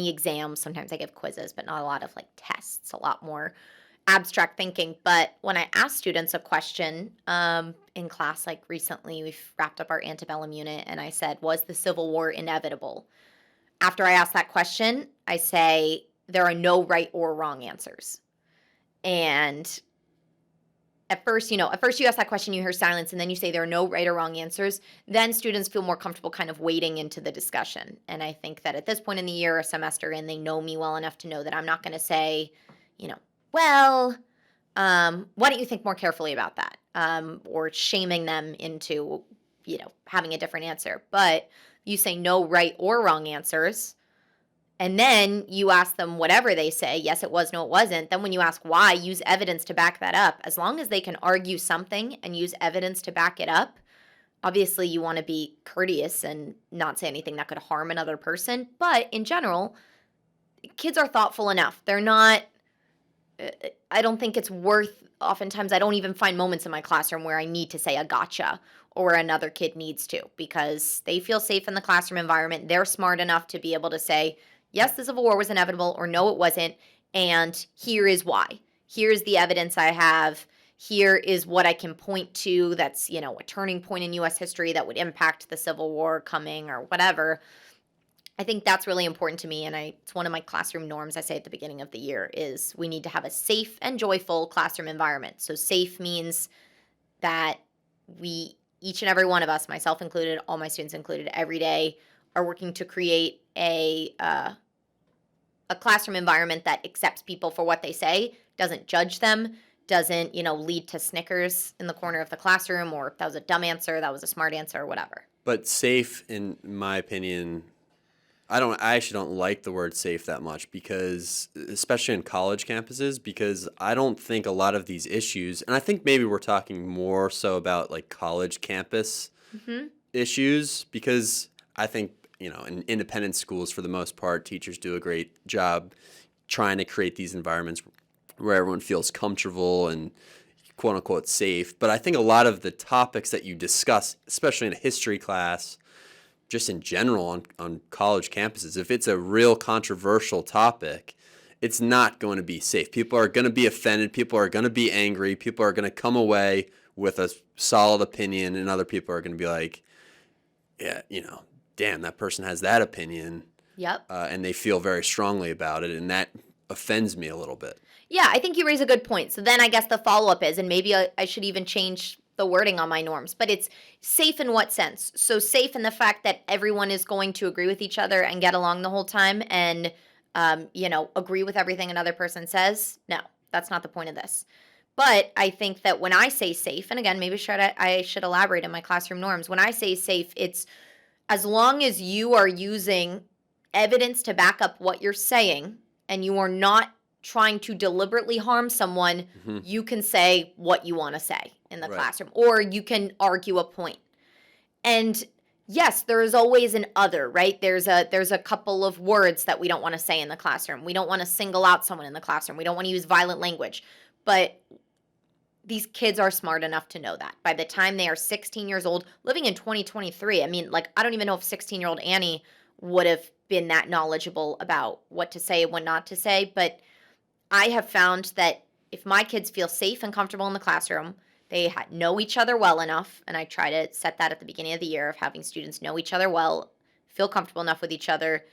exams. Sometimes I give quizzes, but not a lot of like tests, a lot more abstract thinking. But when I ask students a question in class, like recently, we've wrapped up our antebellum unit, and I said, was the Civil War inevitable? After I ask that question, I say, there are no right or wrong answers. And at first you ask that question, you hear silence, and then you say there are no right or wrong answers. Then students feel more comfortable kind of wading into the discussion. And I think that at this point in the year, a semester in, they know me well enough to know that I'm not going to say, well, why don't you think more carefully about that? Or shaming them into, having a different answer. But you say no right or wrong answers, and then you ask them whatever they say, yes, it was, no, it wasn't. Then when you ask why, use evidence to back that up. As long as they can argue something and use evidence to back it up, obviously you want to be courteous and not say anything that could harm another person. But in general, kids are thoughtful enough. They're not, I don't think it's worth, oftentimes I don't even find moments in my classroom where I need to say a gotcha or another kid needs to, because they feel safe in the classroom environment. They're smart enough to be able to say, yes, the Civil War was inevitable, or no, it wasn't, and here is why. Here's the evidence I have. Here is what I can point to that's, a turning point in U.S. history that would impact the Civil War coming or whatever. I think that's really important to me, and it's one of my classroom norms I say at the beginning of the year is we need to have a safe and joyful classroom environment. So safe means that each and every one of us, myself included, all my students included, every day are working to create a classroom environment that accepts people for what they say, doesn't judge them, doesn't, lead to snickers in the corner of the classroom, or if that was a dumb answer, that was a smart answer, or whatever. But safe, in my opinion, I actually don't like the word safe that much because, especially in college campuses, because I don't think a lot of these issues, and I think maybe we're talking more so about like college campus issues, because I think, in independent schools, for the most part, teachers do a great job trying to create these environments where everyone feels comfortable and quote unquote safe. But I think a lot of the topics that you discuss, especially in a history class, just in general on college campuses, if it's a real controversial topic, it's not going to be safe. People are going to be offended. People are going to be angry. People are going to come away with a solid opinion, and other people are going to be like, yeah, damn, that person has that opinion. Yep. And they feel very strongly about it, and that offends me a little bit. Yeah, I think you raise a good point. So then I guess the follow-up is, and maybe I should even change the wording on my norms, but it's safe in what sense? So safe in the fact that everyone is going to agree with each other and get along the whole time and, agree with everything another person says? No, that's not the point of this. But I think that when I say safe, and again, maybe I should elaborate in my classroom norms. When I say safe, it's as long as you are using evidence to back up what you're saying and you are not trying to deliberately harm someone, you can say what you want to say in the classroom, or you can argue a point. And yes, there is always an other, right? There's a couple of words that we don't want to say in the classroom. We don't want to single out someone in the classroom. We don't want to use violent language. But these kids are smart enough to know that. By the time they are 16 years old, living in 2023, I mean, I don't even know if 16-year-old Annie would have been that knowledgeable about what to say and what not to say. But I have found that if my kids feel safe and comfortable in the classroom, they know each other well enough, and I try to set that at the beginning of the year of having students know each other well, feel comfortable enough with each other.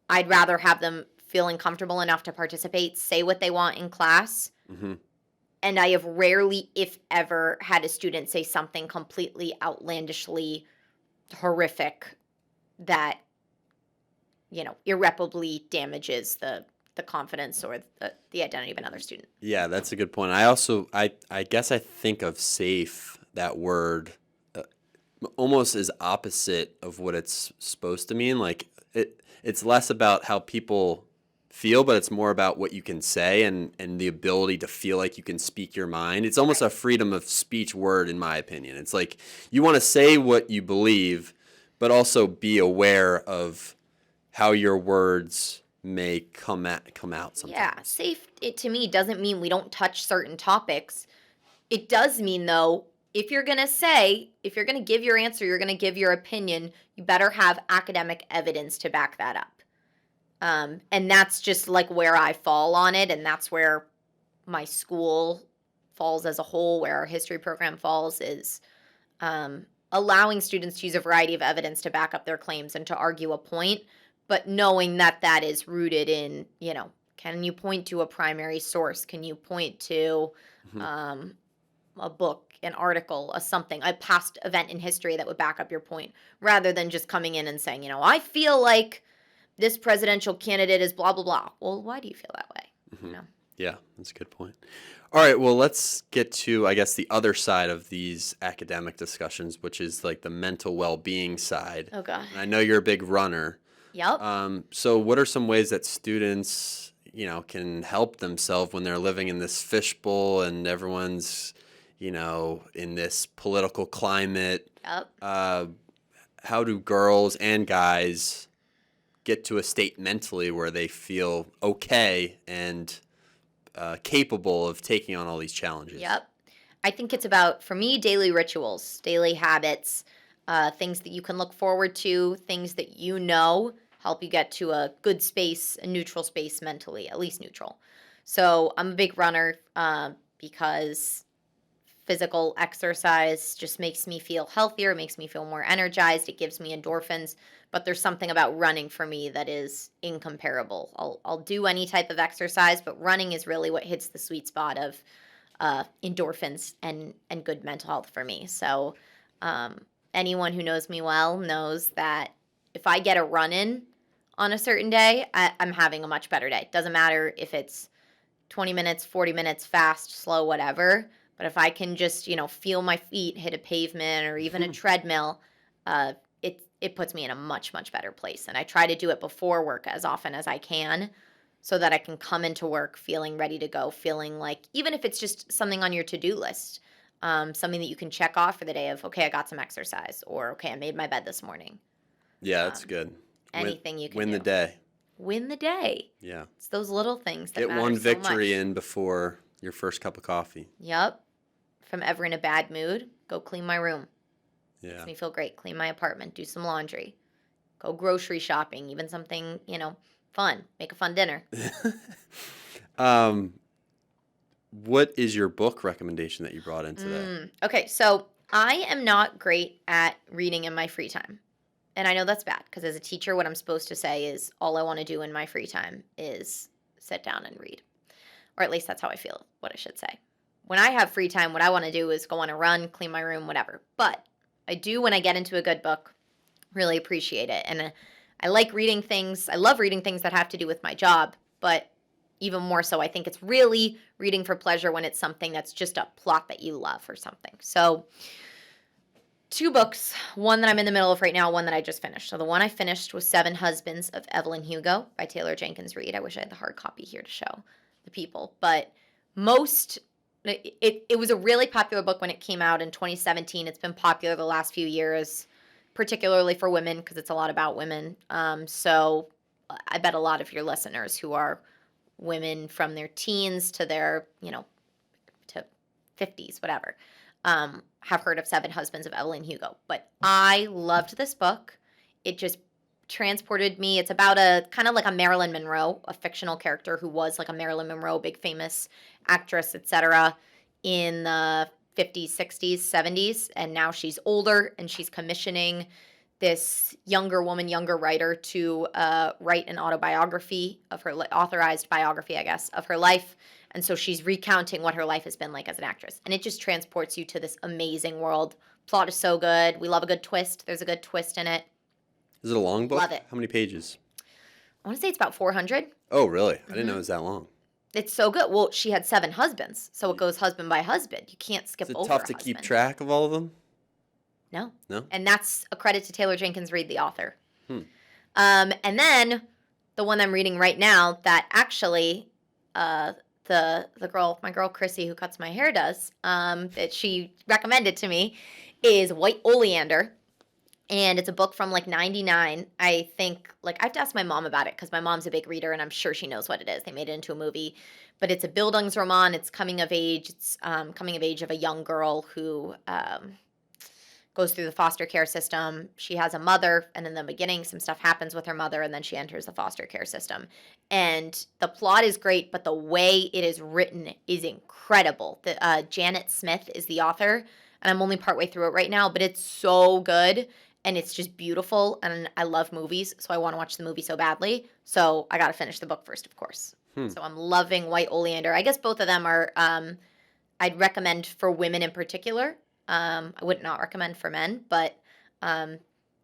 I'd rather have them feeling comfortable enough to participate, say what they want in class. And I have rarely, if ever, had a student say something completely outlandishly horrific that, irreparably damages the confidence or the identity of another student. Yeah, that's a good point. I guess I think of safe, that word, almost is opposite of what it's supposed to mean. Like it's less about how people feel, but it's more about what you can say and the ability to feel like you can speak your mind. It's almost a freedom of speech word, in my opinion. It's like you want to say what you believe, but also be aware of how your words may come out sometimes. Yeah, safe, it to me doesn't mean we don't touch certain topics. It does mean, though, if you're going to give your answer, you're going to give your opinion, you better have academic evidence to back that up. And that's just like where I fall on it, and that's where my school falls as a whole, where our history program falls, is allowing students to use a variety of evidence to back up their claims and to argue a point, but knowing that that is rooted in, can you point to a primary source? Can you point to a book, an article, a past event in history that would back up your point, rather than just coming in and saying, I feel like this presidential candidate is blah, blah, blah. Well, why do you feel that way? Yeah, that's a good point. All right, well, let's get to, I guess, the other side of these academic discussions, which is like the mental well-being side. Oh, God. And I know you're a big runner. Yep. So what are some ways that students, can help themselves when they're living in this fishbowl and everyone's, in this political climate? Yep. How do girls and guys get to a state mentally where they feel okay and capable of taking on all these challenges? Yep. I think it's about, for me, daily rituals, daily habits, things that you can look forward to, things that help you get to a good space, a neutral space mentally, at least neutral. So I'm a big runner because physical exercise just makes me feel healthier, makes me feel more energized, it gives me endorphins. But there's something about running for me that is incomparable. I'll do any type of exercise, but running is really what hits the sweet spot of endorphins and good mental health for me. So anyone who knows me well knows that if I get a run in on a certain day, I'm having a much better day. Doesn't matter if it's 20 minutes, 40 minutes, fast, slow, whatever. But if I can just, feel my feet hit a pavement or even a treadmill, it puts me in a much, much better place. And I try to do it before work as often as I can so that I can come into work feeling ready to go, feeling like, even if it's just something on your to-do list, something that you can check off for the day of, okay, I got some exercise, or okay, I made my bed this morning. Yeah, that's good. Anything you can win do. the day. Win the day. Yeah. It's those little things that get matter one so victory much. in before your first cup of coffee. Yep. If I'm ever in a bad mood, go clean my room. Yeah. Makes me feel great. Clean my apartment. Do some laundry. Go grocery shopping. Even something, fun. Make a fun dinner. What is your book recommendation that you brought in today? Okay, so I am not great at reading in my free time. And I know that's bad because as a teacher, what I'm supposed to say is all I want to do in my free time is sit down and read. Or at least that's how I feel, what I should say. When I have free time, what I want to do is go on a run, clean my room, whatever. But I do, when I get into a good book, really appreciate it. And I like reading things. I love reading things that have to do with my job. But even more so, I think it's really reading for pleasure when it's something that's just a plot that you love or something. So 2 books, one that I'm in the middle of right now, one that I just finished. So the one I finished was 7 Husbands of Evelyn Hugo by Taylor Jenkins Reid. I wish I had the hard copy here to show the people. But it was a really popular book when it came out in 2017. It's been popular the last few years, particularly for women because it's a lot about women. So I bet a lot of your listeners who are women from their teens to their, to 50s, whatever, have heard of 7 Husbands of Evelyn Hugo. But I loved this book. It just transported me. It's about a kind of like a Marilyn Monroe, a fictional character who was like a Marilyn Monroe, big famous actress, etc., in the 50s, 60s, 70s. And now she's older and she's commissioning this younger writer to write an autobiography of her, authorized biography, I guess, of her life. And so she's recounting what her life has been like as an actress. And it just transports you to this amazing world. Plot is so good. We love a good twist. There's a good twist in it. Is it a long book? Love it. How many pages? I want to say it's about 400. Oh, really? I didn't know it was that long. It's so good. Well, she had 7 husbands, so it goes husband by husband. You can't skip over a husband. Is it tough to keep track of all of them? No. No? And that's a credit to Taylor Jenkins Reid, the author. Hmm. And then the one I'm reading right now that actually my girl Chrissy who cuts my hair does, that she recommended to me is White Oleander. And it's a book from like 99. I think, like, I have to ask my mom about it because my mom's a big reader and I'm sure she knows what it is. They made it into a movie. But it's a Bildungsroman. It's coming of age. It's coming of age of a young girl who goes through the foster care system. She has a mother, and in the beginning, some stuff happens with her mother, and then she enters the foster care system. And the plot is great, but the way it is written is incredible. Janet Smith is the author, and I'm only partway through it right now, but it's so good, and it's just beautiful, and I love movies, so I want to watch the movie so badly. So I got to finish the book first, of course. So I'm loving White Oleander. I guess both of them are, I'd recommend for women in particular. I would not recommend for men, but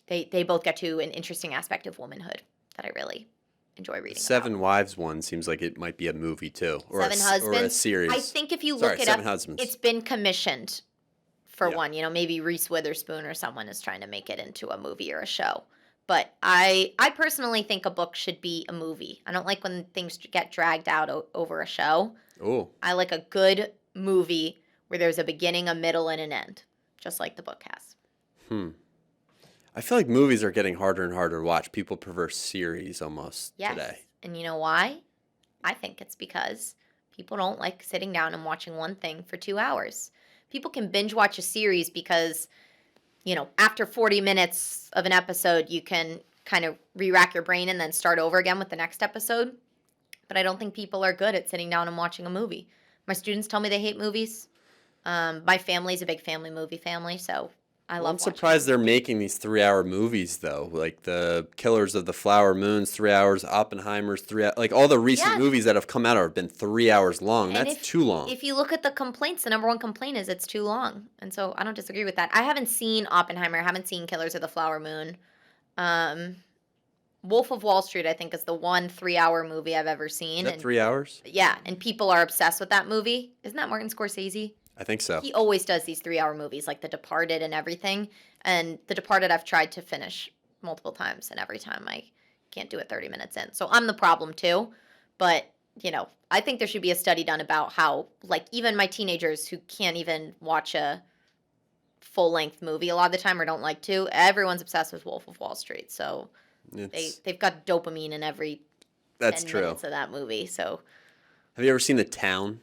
they both get to an interesting aspect of womanhood that I really enjoy reading. Seven Wives one seems like it might be a movie too, or Seven Husbands, or a series. I think if you look it Seven up, Husbands. it's been commissioned for one. You know, maybe Reese Witherspoon or someone is trying to make it into a movie or a show. But I personally think a book should be a movie. I don't like when things get dragged out over a show. Oh. I like a good movie where there's a beginning, a middle, and an end, just like the book has. I feel like movies are getting harder and harder to watch. People prefer series almost today. And you know why? I think it's because people don't like sitting down and watching one thing for 2 hours. People can binge watch a series because, you know, after 40 minutes of an episode, you can kind of re-rack your brain and then start over again with the next episode. But I don't think people are good at sitting down and watching a movie. My students tell me they hate movies. My family's a big family movie family, so I love. I'm surprised they're making these 3-hour movies though, like the Killers of the Flower Moons, 3 hours, Oppenheimer's 3 hours, like all the recent movies that have come out have been 3 hours long. That's too long. If you look at the complaints, the number one complaint is it's too long, and so I don't disagree with that. I haven't seen Oppenheimer, I haven't seen Killers of the Flower Moon. Wolf of Wall Street, I think, is the one 3-hour movie I've ever seen. Is that 3 hours? Yeah, and people are obsessed with that movie. Isn't that Martin Scorsese? I think so. He always does these 3-hour movies, like The Departed and everything. And The Departed I've tried to finish multiple times, and every time I can't do it 30 minutes in. So I'm the problem too. But, you know, I think there should be a study done about how, like, even my teenagers who can't even watch a full-length movie a lot of the time or don't like to, everyone's obsessed with Wolf of Wall Street. So they've got dopamine in every 10 minutes of that movie. So have you ever seen The Town?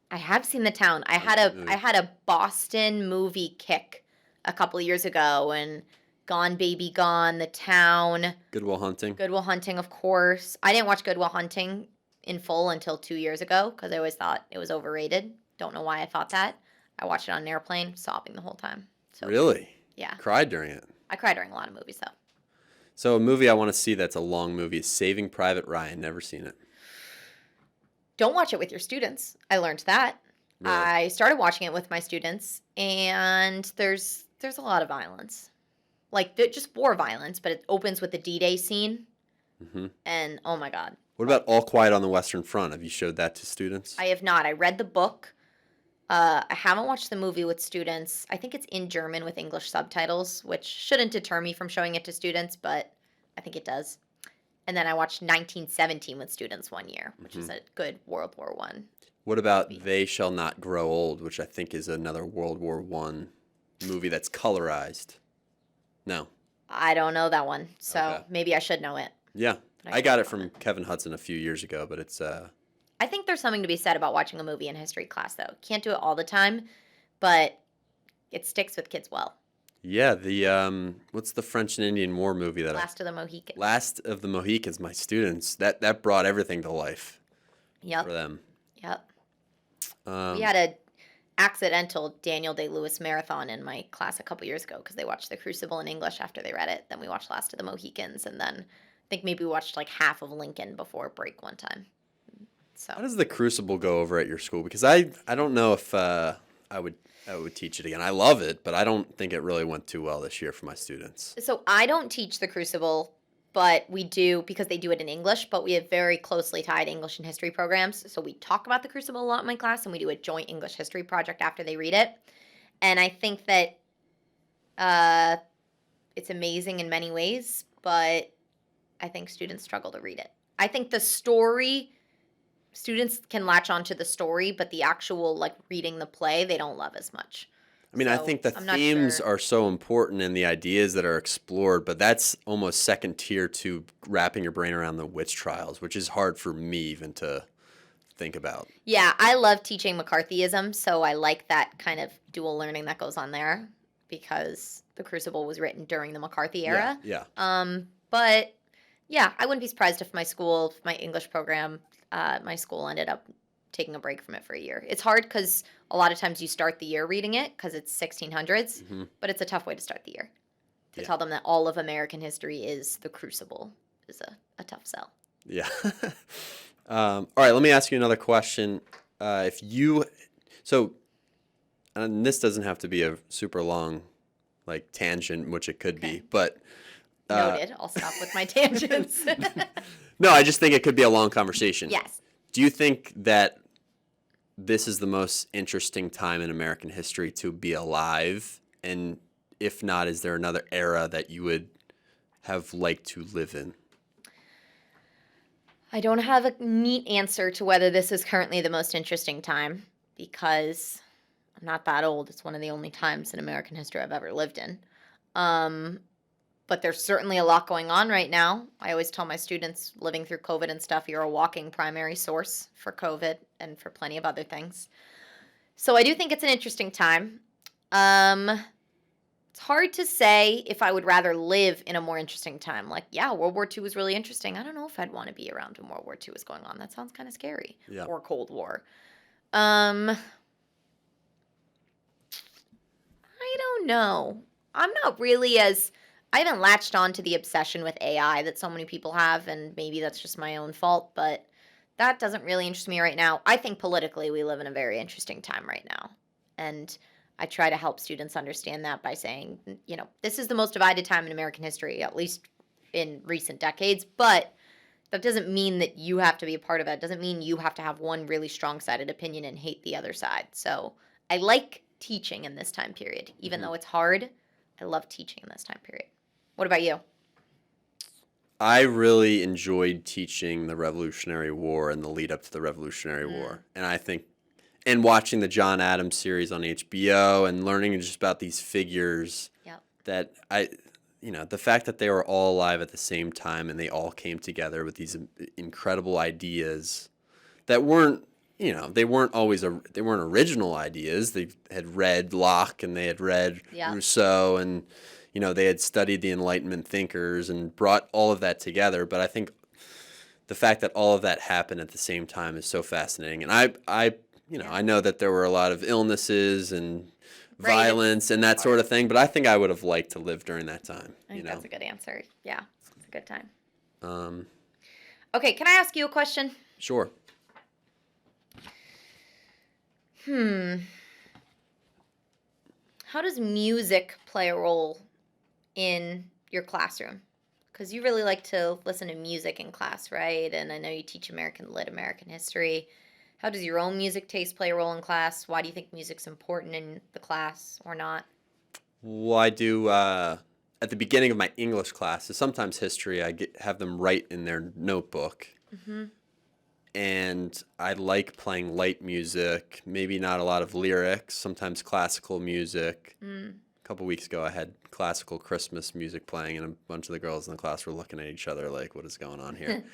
I have seen The Town. I had a Boston movie kick a couple of years ago, and Gone Baby Gone, The Town. Good Will Hunting. Good Will Hunting, of course. I didn't watch Good Will Hunting in full until 2 years ago because I always thought it was overrated. Don't know why I thought that. I watched it on an airplane, sobbing the whole time. So, really? Yeah. Cried during it? I cry during a lot of movies, though. So a movie I want to see that's a long movie is Saving Private Ryan. Never seen it. Don't watch it with your students. I learned that. Really? I started watching it with my students, and there's a lot of violence. Like, just war violence, but it opens with the D-Day scene. Mm-hmm. And, oh my God. What about All Quiet on the Western Front? Have you showed that to students? I have not. I read the book. I haven't watched the movie with students. I think it's in German with English subtitles, which shouldn't deter me from showing it to students, but I think it does. And then I watched 1917 with students one year, which is a good World War I. What about movie. They Shall Not Grow Old, which I think is another World War I movie that's colorized? No. I don't know that one, so maybe I should know it. Yeah. I got it from Kevin Hudson a few years ago, but it's... I think there's something to be said about watching a movie in history class, though. Can't do it all the time, but it sticks with kids well. Yeah, the what's the French and Indian War movie that Last of the Mohicans. Last of the Mohicans, my students, that brought everything to life. Yep. For them. Yep. We had a accidental Daniel Day-Lewis marathon in my class a couple years ago because they watched The Crucible in English after they read it. Then we watched Last of the Mohicans, and then I think maybe we watched like half of Lincoln before break one time. So how does The Crucible go over at your school? Because I don't know if I would teach it again. I love it, but I don't think it really went too well this year for my students. So I don't teach The Crucible, but we do because they do it in English, but we have very closely tied English and history programs. So we talk about The Crucible a lot in my class, and we do a joint English history project after they read it. And I think that Uh, it's amazing in many ways, but I think students struggle to read it. I think the story, students can latch onto the story, but the actual like reading the play, they don't love as much. I mean, I So think the I'm not themes sure. are so important and the ideas that are explored, but that's almost second tier to wrapping your brain around the witch trials, which is hard for me even to think about. Yeah, I love teaching McCarthyism, so I like that kind of dual learning that goes on there because The Crucible was written during the McCarthy Yeah, era. yeah. But yeah, I wouldn't be surprised if my English program, my school ended up taking a break from it for a year. It's hard because a lot of times you start the year reading it because it's 1600s, but it's a tough way to start the year. To Yeah. tell them that all of American history is The Crucible is a tough sell. Yeah. All right, let me ask you another question. So, and this doesn't have to be a super long, like tangent, which it could be, but Noted. I'll stop with my tangents. no, I just think it could be a long conversation. Yes. Do you think that this is the most interesting time in American history to be alive? And if not, is there another era that you would have liked to live in? I don't have a neat answer to whether this is currently the most interesting time because I'm not that old. It's one of the only times in American history I've ever lived in. But there's certainly a lot going on right now. I always tell my students living through COVID and stuff, you're a walking primary source for COVID and for plenty of other things. So I do think it's an interesting time. It's hard to say if I would rather live in a more interesting time. Like, yeah, World War II was really interesting. I don't know if I'd want to be around when World War II was going on. That sounds kind of scary. Yeah. Or Cold War. I don't know. I'm not really I haven't latched on to the obsession with AI that so many people have, and maybe that's just my own fault, but that doesn't really interest me right now. I think politically we live in a very interesting time right now. And I try to help students understand that by saying, this is the most divided time in American history, at least in recent decades, but that doesn't mean that you have to be a part of it. It doesn't mean you have to have one really strong-sided opinion and hate the other side. So I like teaching in this time period. Even though it's hard, I love teaching in this time period. What about you? I really enjoyed teaching the Revolutionary War and the lead up to the Revolutionary War. And watching the John Adams series on HBO and learning just about these figures that the fact that they were all alive at the same time and they all came together with these incredible ideas that weren't, they weren't original ideas. They had read Locke and they had read Rousseau and, they had studied the Enlightenment thinkers and brought all of that together. But I think the fact that all of that happened at the same time is so fascinating. And I know that there were a lot of illnesses and violence and that sort of thing, but I think I would have liked to live during that time. I think that's a good answer. Yeah, it's a good time. Um, Okay, can I ask you a question? Sure. How does music play a role in your classroom? Because you really like to listen to music in class, right? And I know you teach American Lit, American history. How does your own music taste play a role in class? Why do you think music's important in the class or not? Well, I do at the beginning of my English classes, sometimes history, have them write in their notebook. And I like playing light music, maybe not a lot of lyrics, sometimes classical music. A couple weeks ago, I had classical Christmas music playing, and a bunch of the girls in the class were looking at each other like, what is going on here?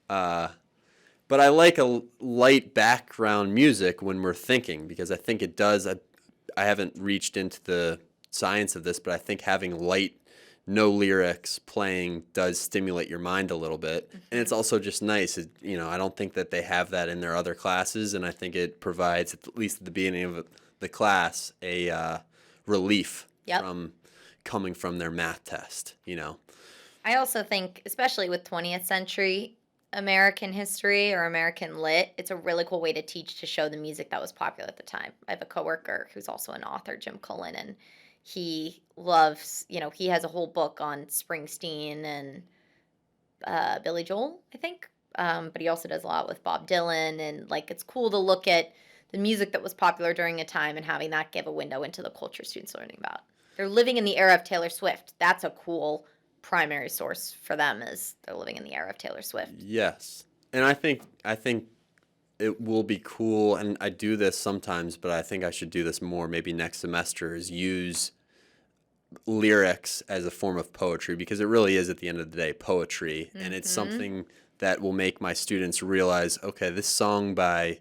But I like a light background music when we're thinking, because I think it does. I haven't reached into the science of this, but I think having light, no lyrics playing does stimulate your mind a little bit. And it's also just nice. I don't think that they have that in their other classes, and I think it provides, at least at the beginning of the class, a relief from coming from their math test, I also think, especially with 20th century American history or American Lit, it's a really cool way to teach, to show the music that was popular at the time. I have a coworker who's also an author, Jim Cullen, and he loves, he has a whole book on Springsteen and Billy Joel, I think. But he also does a lot with Bob Dylan, and it's cool to look at the music that was popular during a time and having that give a window into the culture students are learning about. They're living in the era of Taylor Swift. That's a cool primary source for them, is they're living in the era of Taylor Swift. Yes. And I think it will be cool, and I do this sometimes, but I think I should do this more maybe next semester, is use lyrics as a form of poetry, because it really is at the end of the day poetry, and it's something that will make my students realize, okay, this song by,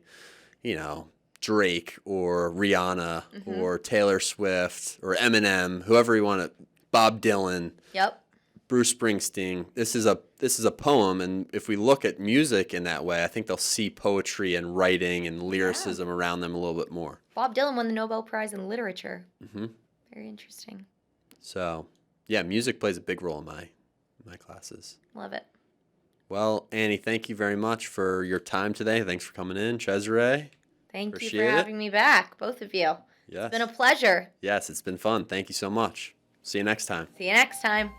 Drake or Rihanna or Taylor Swift or Eminem, whoever you want to, Bob Dylan. Yep. Bruce Springsteen. This is a poem, and if we look at music in that way, I think they'll see poetry and writing and lyricism around them a little bit more. Bob Dylan won the Nobel Prize in Literature. Very interesting. So, yeah, music plays a big role in my classes. Love it. Well, Annie, thank you very much for your time today. Thanks for coming in, Cesare. Thank you for having me back, both of you. Yes. It's been a pleasure. Yes, it's been fun. Thank you so much. See you next time. See you next time.